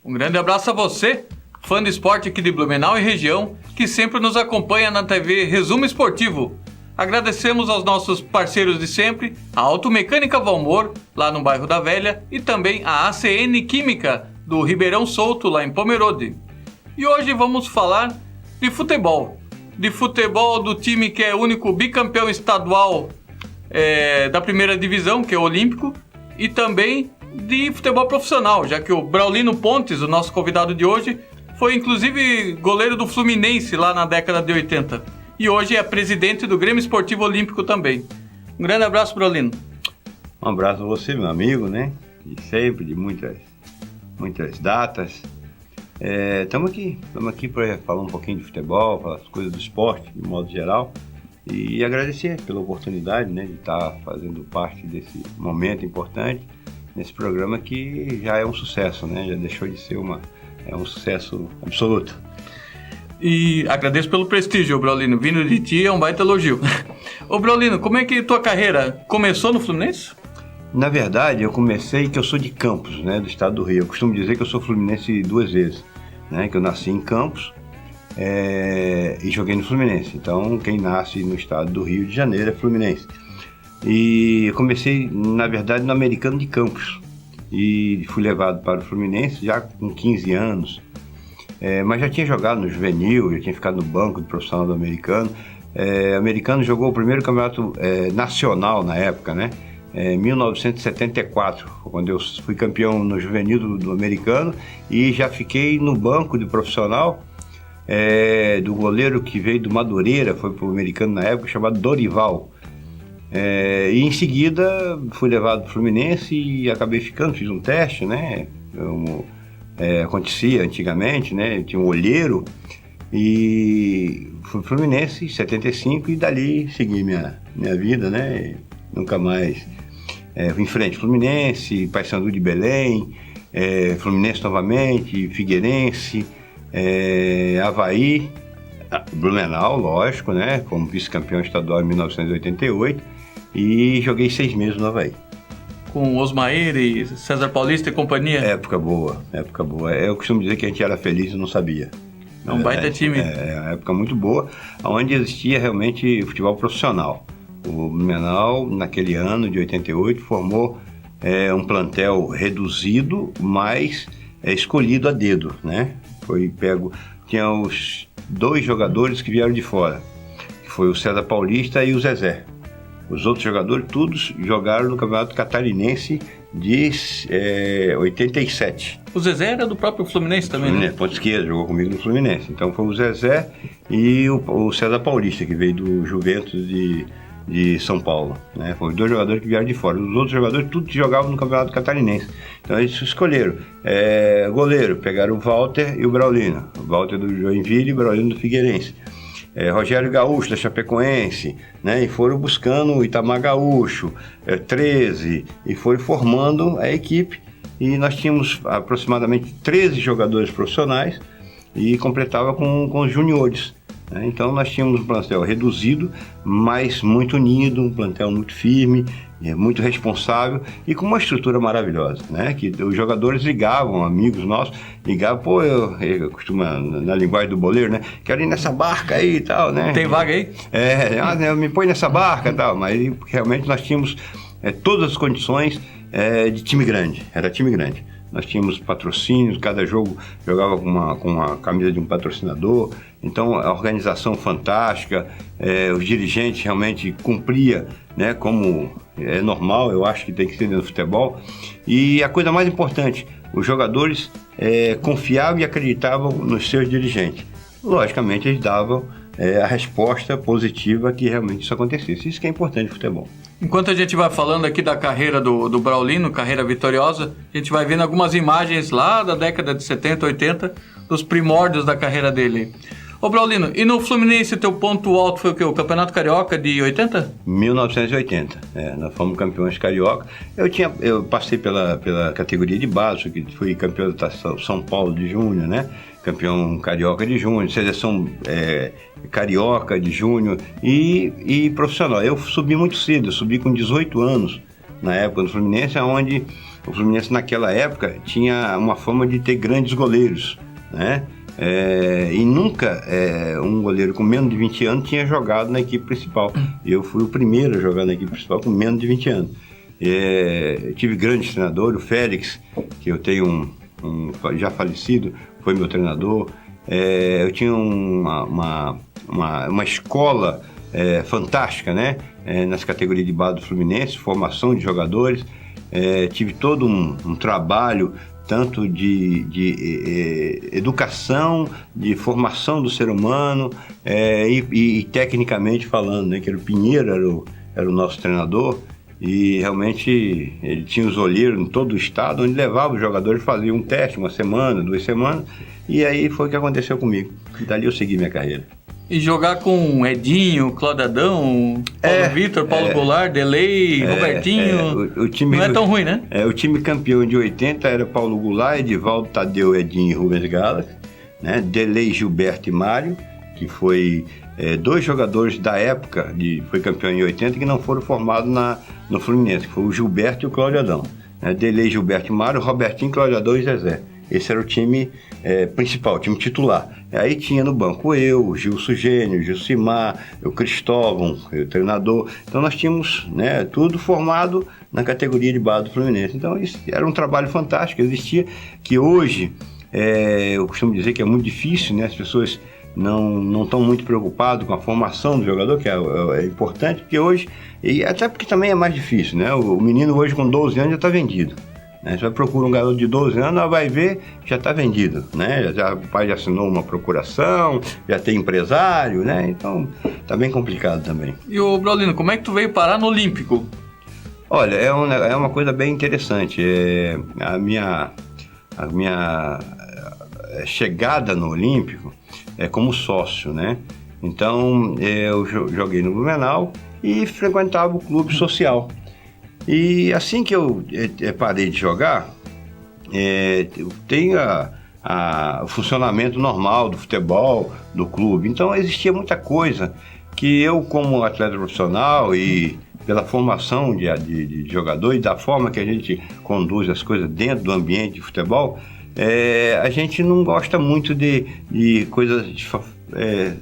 Um grande abraço a você, fã de esporte aqui de Blumenau e região, que sempre nos acompanha na TV Resumo Esportivo. Agradecemos aos nossos parceiros de sempre, a Automecânica Valmor, lá no bairro da Velha, e também a ACN Química, do Ribeirão Souto, lá em Pomerode. E hoje vamos falar de futebol. De futebol do time que é o único bicampeão estadual da primeira divisão, que é o Olímpico, e também de futebol profissional, já que o Braulino Pontes, o nosso convidado de hoje, foi inclusive goleiro do Fluminense lá na década de 80. E hoje é presidente do Grêmio Esportivo Olímpico também. Um grande abraço, Braulino. Um abraço a você, meu amigo, né? De sempre, de muitas datas. Estamos aqui para falar um pouquinho de futebol, falar as coisas do esporte, de modo geral. E agradecer pela oportunidade, né, de estar fazendo parte desse momento importante, nesse programa que já é um sucesso, né? Já deixou de ser um sucesso absoluto. E agradeço pelo prestígio, Braulino. Vindo de ti é um baita elogio. Ô, Braulino, como é que tua carreira começou no Fluminense? Na verdade, eu comecei que eu sou de Campos, né, do estado do Rio. Eu costumo dizer que eu sou fluminense 2 vezes, né? Que eu nasci em Campos e joguei no Fluminense. Então, quem nasce no estado do Rio de Janeiro é fluminense. E eu comecei, na verdade, no Americano de Campos. E fui levado para o Fluminense já com 15 anos. Mas já tinha jogado no juvenil, já tinha ficado no banco do profissional do Americano. O Americano jogou o primeiro campeonato nacional na época, né? Em 1974, quando eu fui campeão no juvenil do Americano, e já fiquei no banco do profissional do goleiro que veio do Madureira, foi pro Americano na época, chamado Dorival. E em seguida fui levado pro Fluminense e acabei ficando, fiz um teste, né? Acontecia antigamente, né? Eu tinha um olheiro e fui pro Fluminense em 75 e dali segui minha vida, né? Nunca mais fui em frente. Fluminense, Paysandu de Belém, Fluminense novamente, Figueirense, Avaí, Blumenau, lógico, né? Como vice-campeão estadual em 1988 e joguei 6 meses no Avaí. Com Osmair e César Paulista e companhia? Época boa. Eu costumo dizer que a gente era feliz e não sabia. É um baita time. Uma época muito boa, onde existia realmente futebol profissional. O Blumenau, naquele ano de 88, formou um plantel reduzido, mas escolhido a dedo, né? Tinha os 2 jogadores que vieram de fora, que foi o César Paulista e o Zezé. Os outros jogadores, todos jogaram no Campeonato Catarinense de 87. O Zezé era do próprio Fluminense também, né? Ponto esquerdo, jogou comigo no Fluminense. Então foi o Zezé e o César Paulista, que veio do Juventus de São Paulo, né? Foram 2 jogadores que vieram de fora. Os outros jogadores, todos jogavam no Campeonato Catarinense. Então eles escolheram. Goleiro, pegaram o Walter e o Braulino. O Walter do Joinville e o Braulino do Figueirense. Rogério Gaúcho, da Chapecoense, né? E foram buscando o Itamar Gaúcho, 13, e foi formando a equipe. E nós tínhamos aproximadamente 13 jogadores profissionais e completava com os juniores. Então nós tínhamos um plantel reduzido, mas muito unido, um plantel muito firme, muito responsável e com uma estrutura maravilhosa, né? Que os jogadores ligavam, amigos nossos, ligavam, eu costumo, na linguagem do boleiro, né? Quero ir nessa barca aí e tal, né? Tem vaga aí? Me põe nessa barca e tal, mas realmente nós tínhamos todas as condições de time grande, era time grande. Nós tínhamos patrocínios, cada jogo jogava com a camisa de um patrocinador, então a organização fantástica, os dirigentes realmente cumpriam, né, como é normal, eu acho que tem que ser no futebol. E a coisa mais importante, os jogadores confiavam e acreditavam nos seus dirigentes. Logicamente eles davam a resposta positiva que realmente isso acontecesse. Isso que é importante no futebol. Enquanto a gente vai falando aqui da carreira do Braulino, carreira vitoriosa, a gente vai vendo algumas imagens lá da década de 70, 80, dos primórdios da carreira dele. Ô Braulino, e no Fluminense teu ponto alto foi o quê? O Campeonato Carioca de 80? 1980, nós fomos campeões carioca. Eu passei pela categoria de base, que fui campeão da São Paulo de Júnior, né? Campeão carioca de júnior, seleção carioca de júnior e profissional. Eu subi muito cedo, eu subi com 18 anos na época do Fluminense, onde o Fluminense naquela época tinha uma fama de ter grandes goleiros, né? E nunca um goleiro com menos de 20 anos tinha jogado na equipe principal. Eu fui o primeiro a jogar na equipe principal com menos de 20 anos. Eu tive grandes treinadores, o Félix, que eu tenho um já falecido, foi meu treinador. Eu tinha uma escola fantástica, né? Nas categorias de base do Fluminense, formação de jogadores. Tive todo um trabalho tanto de educação, de formação do ser humano e tecnicamente falando, né, que o Pinheiro era o nosso treinador, e realmente ele tinha os olheiros em todo o estado, onde levava os jogadores, fazia um teste, 1 semana, 2 semanas, e aí foi o que aconteceu comigo. E dali eu segui minha carreira. E jogar com Edinho, Cláudio Adão, Paulo Vitor, Paulo Goulart, Delei, Robertinho, o time, não é tão ruim, né? O time campeão de 80 era Paulo Goulart, Edivaldo, Tadeu, Edinho e Rubens Gala, né? Delei, Gilberto e Mário, que foi 2 jogadores da época, foi campeão em 80, que não foram formados no Fluminense, que foi o Gilberto e o Cláudio Adão. Delei, Gilberto e Mário, Robertinho, Cláudio Adão e Zezé. Esse era o time principal, o time titular. Aí tinha no banco o Gilson Gênio, o Gilcimar, o Cristóvão, o treinador. Então nós tínhamos, né, tudo formado na categoria de base do Fluminense. Então isso era um trabalho fantástico, existia, que hoje eu costumo dizer que é muito difícil, né, as pessoas não estão muito preocupadas com a formação do jogador, que é importante, porque hoje, e até porque também é mais difícil, né, o menino hoje com 12 anos já está vendido. Você vai procurar um garoto de 12 anos, vai ver, já está vendido, né? O pai já assinou uma procuração, já tem empresário, né? Então, tá bem complicado também. E o Braulino, como é que tu veio parar no Olímpico? Olha, é uma coisa bem interessante. A minha chegada no Olímpico é como sócio, né? Então, eu joguei no Blumenau e frequentava o clube social. E assim que eu parei de jogar, tem o funcionamento normal do futebol, do clube. Então existia muita coisa que eu, como atleta profissional e pela formação de jogador e da forma que a gente conduz as coisas dentro do ambiente de futebol, a gente não gosta muito de coisas,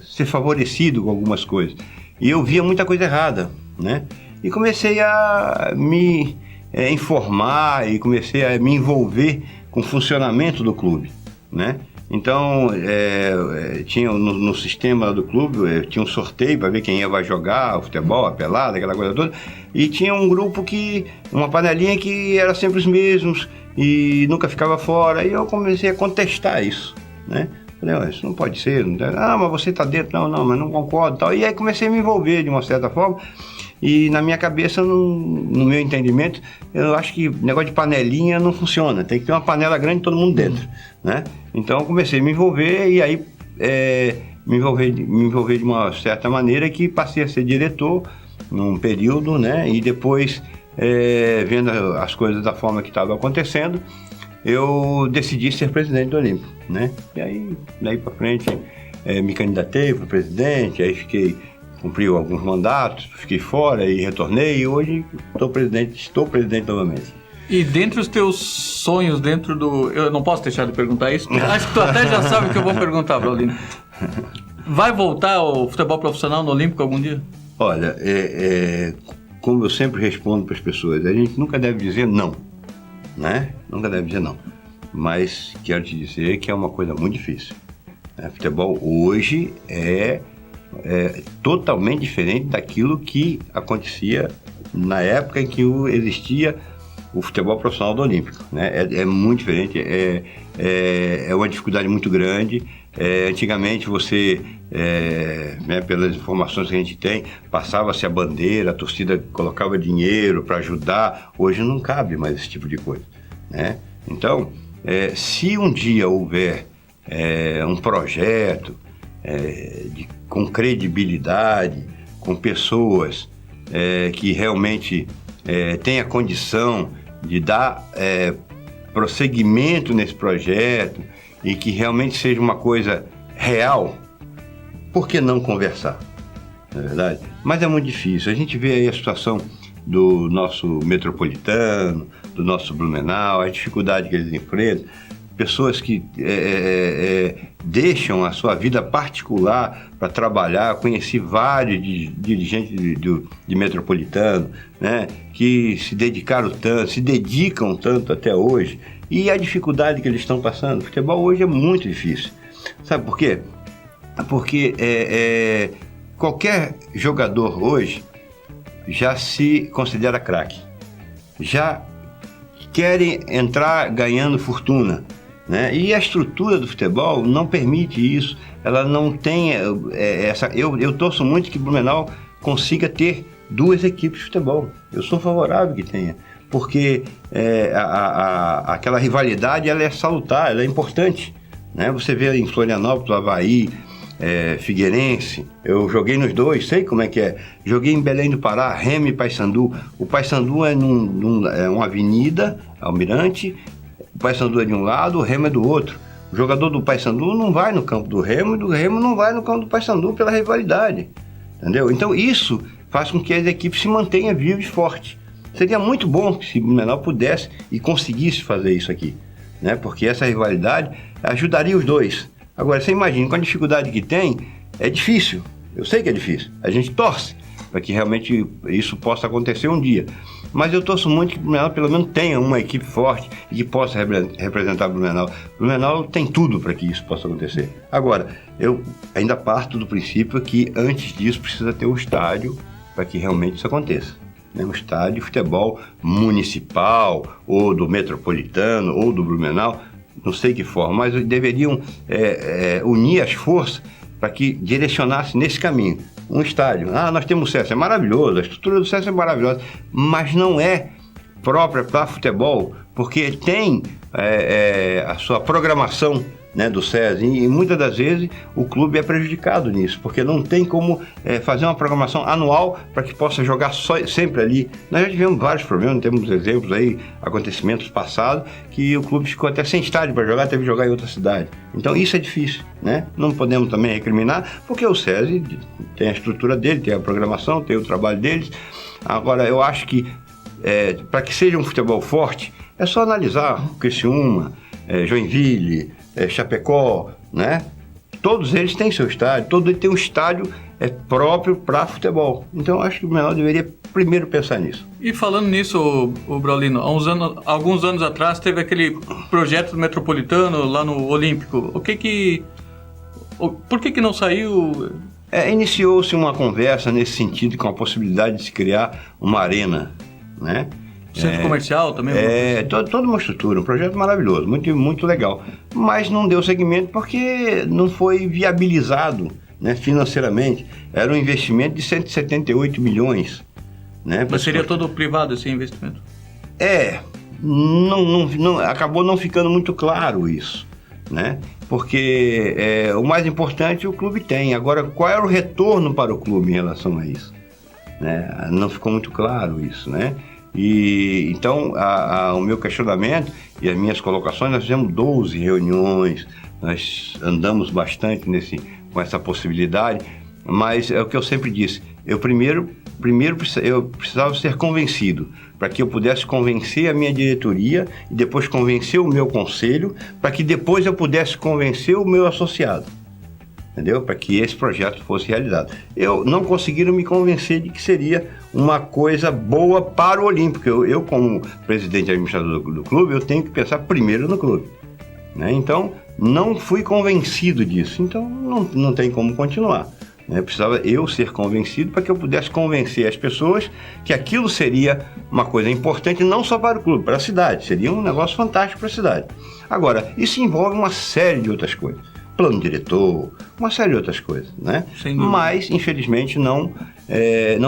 ser favorecido com algumas coisas. E eu via muita coisa errada, né? E comecei a me informar e comecei a me envolver com o funcionamento do clube, né? Então, tinha no sistema do clube, tinha um sorteio para ver quem vai jogar o futebol, a pelada, aquela coisa toda. E tinha um grupo uma panelinha que era sempre os mesmos e nunca ficava fora. E eu comecei a contestar isso, né? Falei, isso não pode ser. Mas você está dentro. Não, mas não concordo. Tal. E aí comecei a me envolver de uma certa forma. E na minha cabeça, no meu entendimento, eu acho que negócio de panelinha não funciona. Tem que ter uma panela grande e todo mundo dentro, né? Então eu comecei a me envolver e aí me envolver de uma certa maneira que passei a ser diretor num período, né? E depois, vendo as coisas da forma que estava acontecendo, eu decidi ser presidente do Olímpico, né? E aí, daí para frente, me candidatei para presidente, aí cumpri alguns mandatos, fiquei fora e retornei, e hoje estou presidente novamente. E dentre os teus sonhos, eu não posso deixar de perguntar isso, acho que tu até já sabe o que eu vou perguntar, Braulino. Vai voltar ao futebol profissional no Olímpico algum dia? Olha, como eu sempre respondo para as pessoas, a gente nunca deve dizer não, né? Nunca deve dizer não. Mas quero te dizer que é uma coisa muito difícil. Futebol hoje é totalmente diferente daquilo que acontecia na época em que existia o futebol profissional do Olímpico, né? É muito diferente, é uma dificuldade muito grande. Antigamente você, né, pelas informações que a gente tem, passava-se a bandeira, a torcida colocava dinheiro para ajudar. Hoje não cabe mais esse tipo de coisa, né? Então, se um dia houver um projeto com credibilidade, com pessoas que realmente têm a condição de dar prosseguimento nesse projeto e que realmente seja uma coisa real, por que não conversar? Não é verdade? Mas é muito difícil. A gente vê aí a situação do nosso Metropolitano, do nosso Blumenau, a dificuldade que eles enfrentam, pessoas que deixam a sua vida particular para trabalhar. Conheci vários dirigentes de Metropolitano, né, que se dedicaram tanto, se dedicam tanto até hoje, e a dificuldade que eles estão passando. O futebol hoje é muito difícil. Sabe por quê? Porque qualquer jogador hoje já se considera craque. Já querem entrar ganhando fortuna, né? E a estrutura do futebol não permite isso. Ela não tem essa... Eu torço muito que o Blumenau consiga ter 2 equipes de futebol. Eu sou favorável que tenha, porque aquela rivalidade, ela é salutar, ela é importante, né? Você vê em Florianópolis, Avaí, Figueirense, eu joguei nos 2, sei como é que é. Joguei em Belém do Pará, Remo e Paysandu. O Paysandu é uma avenida, Almirante. O Paysandu é de um lado, o Remo é do outro. O jogador do Paysandu não vai no campo do Remo, e do Remo não vai no campo do Paysandu pela rivalidade, entendeu? Então isso faz com que as equipes se mantenham vivas e fortes. Seria muito bom se o Blumenau pudesse e conseguisse fazer isso aqui, né? Porque essa rivalidade ajudaria os 2. Agora, você imagina, com a dificuldade que tem, é difícil. Eu sei que é difícil. A gente torce para que realmente isso possa acontecer um dia. Mas eu torço muito que o Blumenau pelo menos tenha uma equipe forte e que possa representar o Blumenau. O Blumenau tem tudo para que isso possa acontecer. Agora, eu ainda parto do princípio que antes disso precisa ter um estádio para que realmente isso aconteça. Um estádio de futebol municipal, ou do Metropolitano, ou do Blumenau, não sei que forma, mas deveriam unir as forças para que direcionasse nesse caminho. Um estádio, nós temos o SESC, é maravilhoso, a estrutura do SESC é maravilhosa, mas não é própria para futebol, porque tem a sua programação, né, do SESI, e muitas das vezes o clube é prejudicado nisso, porque não tem como fazer uma programação anual para que possa jogar sempre ali. Nós já tivemos vários problemas, temos exemplos aí, acontecimentos passados, que o clube ficou até sem estádio para jogar, teve que jogar em outra cidade. Então isso é difícil, né? Não podemos também recriminar, porque o SESI tem a estrutura dele, tem a programação, tem o trabalho deles. Agora, eu acho que para que seja um futebol forte, é só analisar o Criciúma, Joinville, Chapecó, né? Todos eles têm seu estádio, todos eles têm um estádio próprio para futebol. Então, eu acho que o Blumenau deveria primeiro pensar nisso. E falando nisso, o Braulino, alguns anos atrás teve aquele projeto do Metropolitano lá no Olímpico. Por que não saiu? Iniciou-se uma conversa nesse sentido, com a possibilidade de se criar uma arena, né? Centro comercial também? Toda uma estrutura, um projeto maravilhoso, muito, muito legal. Mas não deu seguimento porque não foi viabilizado, né, financeiramente. Era um investimento de 178 milhões. Né, mas seria todo privado esse investimento? Acabou não ficando muito claro isso, né? Porque o mais importante o clube tem. Agora, qual era o retorno para o clube em relação a isso? Né? Não ficou muito claro isso, né? E então o meu questionamento e as minhas colocações, nós fizemos 12 reuniões, nós andamos bastante com essa possibilidade, mas é o que eu sempre disse, eu primeiro eu precisava ser convencido, para que eu pudesse convencer a minha diretoria e depois convencer o meu conselho, para que depois eu pudesse convencer o meu associado. Entendeu? Para que esse projeto fosse realizado. Não conseguiram me convencer de que seria uma coisa boa para o Olímpico. Eu como presidente e administrador do clube, eu tenho que pensar primeiro no clube, né? Então, não fui convencido disso. Então, não tem como continuar, né? Precisava eu ser convencido para que eu pudesse convencer as pessoas que aquilo seria uma coisa importante, não só para o clube, para a cidade. Seria um negócio fantástico para a cidade. Agora, isso envolve uma série de outras coisas. Plano diretor, uma série de outras coisas, né? Mas, infelizmente, não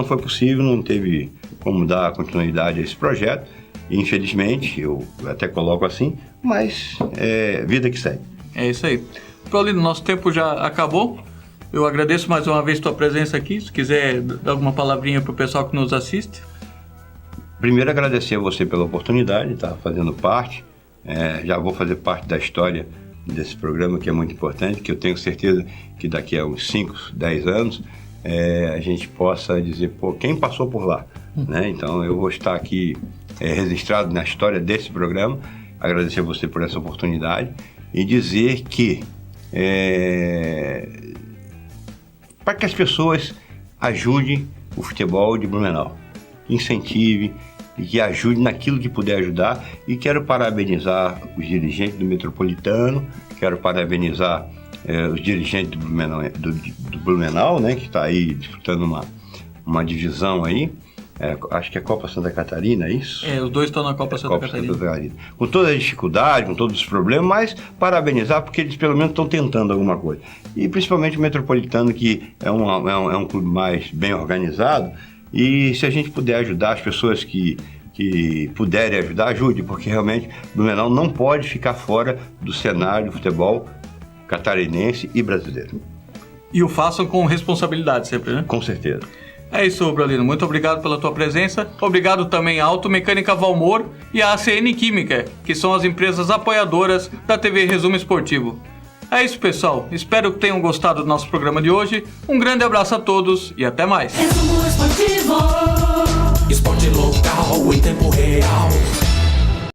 foi possível, não teve como dar continuidade a esse projeto. Infelizmente, eu até coloco assim, mas vida que segue. É isso aí. Braulino, nosso tempo já acabou. Eu agradeço mais uma vez tua presença aqui. Se quiser dar alguma palavrinha para o pessoal que nos assiste. Primeiro, agradecer a você pela oportunidade de estar fazendo parte. Já vou fazer parte da história desse programa, que é muito importante, que eu tenho certeza que daqui a uns 5, 10 anos a gente possa dizer, pô, quem passou por lá, né? Então eu vou estar aqui registrado na história desse programa, agradecer a você por essa oportunidade e dizer que para que as pessoas ajudem o futebol de Blumenau, incentive e que ajude naquilo que puder ajudar. E quero parabenizar os dirigentes do Metropolitano, quero parabenizar os dirigentes do Blumenau, né, que está aí disputando uma divisão aí, acho que é a Copa Santa Catarina, é isso? Os dois estão na Copa Santa Catarina. Com toda a dificuldade, com todos os problemas, mas parabenizar porque eles pelo menos estão tentando alguma coisa. E principalmente o Metropolitano, que é um clube mais bem organizado, e se a gente puder ajudar as pessoas que puderem ajudar, ajude, porque realmente Blumenau não pode ficar fora do cenário do futebol catarinense e brasileiro. E o façam com responsabilidade sempre, né? Com certeza. É isso, Braulino. Muito obrigado pela tua presença. Obrigado também à Automecânica Valmor e à ACN Química, que são as empresas apoiadoras da TV Resumo Esportivo. É isso, pessoal. Espero que tenham gostado do nosso programa de hoje. Um grande abraço a todos e até mais. Resumo Esportivo.